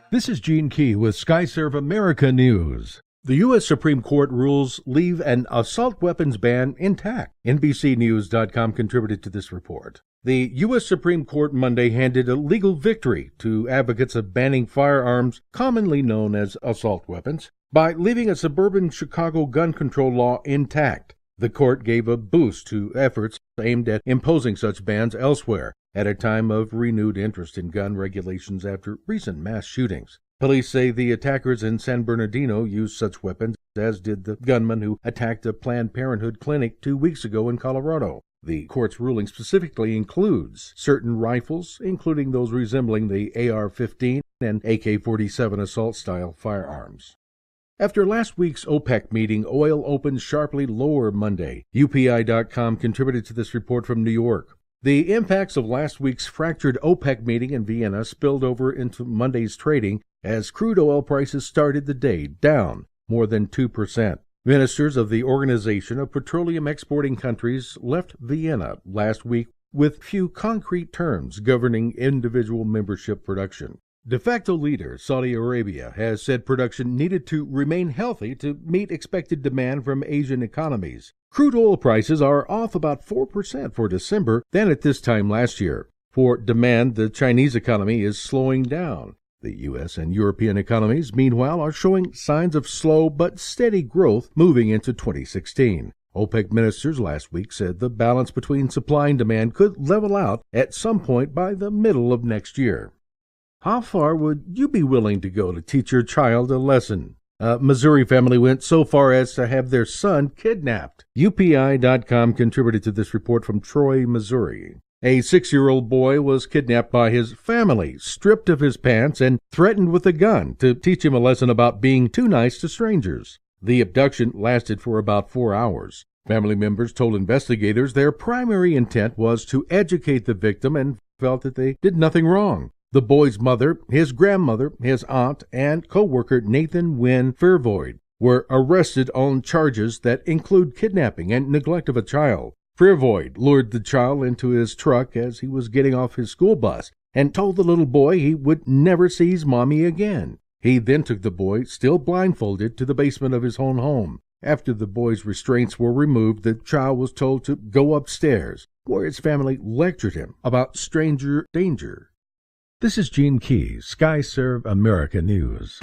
This is Gene Key with Skyserve America News. The U.S. Supreme Court rules leave an assault weapons ban intact. NBCNews.com contributed to this report. The U.S. Supreme Court Monday handed a legal victory to advocates of banning firearms, commonly known as assault weapons, by leaving a suburban Chicago gun control law intact. The court gave a boost to efforts aimed at imposing such bans elsewhere, at a time of renewed interest in gun regulations after recent mass shootings. Police say the attackers in San Bernardino used such weapons, as did the gunman who attacked a Planned Parenthood clinic 2 weeks ago in Colorado. The court's ruling specifically includes certain rifles, including those resembling the AR-15 and AK-47 assault-style firearms. After last week's OPEC meeting, oil opened sharply lower Monday. UPI.com contributed to this report from New York. The impacts of last week's fractured OPEC meeting in Vienna spilled over into Monday's trading as crude oil prices started the day down more than 2%. Ministers of the Organization of Petroleum Exporting Countries left Vienna last week with few concrete terms governing individual membership production. De facto leader Saudi Arabia has said production needed to remain healthy to meet expected demand from Asian economies. Crude oil prices are off about 4% for December than at this time last year. For demand, the Chinese economy is slowing down. The U.S. and European economies, meanwhile, are showing signs of slow but steady growth moving into 2016. OPEC ministers last week said the balance between supply and demand could level out at some point by the middle of next year. How far would you be willing to go to teach your child a lesson? A Missouri family went so far as to have their son kidnapped. UPI.com contributed to this report from Troy, Missouri. A 6-year-old boy was kidnapped by his family, stripped of his pants, and threatened with a gun to teach him a lesson about being too nice to strangers. The abduction lasted for about 4 hours. Family members told investigators their primary intent was to educate the victim and felt that they did nothing wrong. The boy's mother, his grandmother, his aunt, and co-worker Nathan Wynn Fairvoid were arrested on charges that include kidnapping and neglect of a child. Fairvoid lured the child into his truck as he was getting off his school bus and told the little boy he would never see his mommy again. He then took the boy, still blindfolded, to the basement of his own home. After the boy's restraints were removed, the child was told to go upstairs, where his family lectured him about stranger danger. This is Gene Key, Skyserve America News.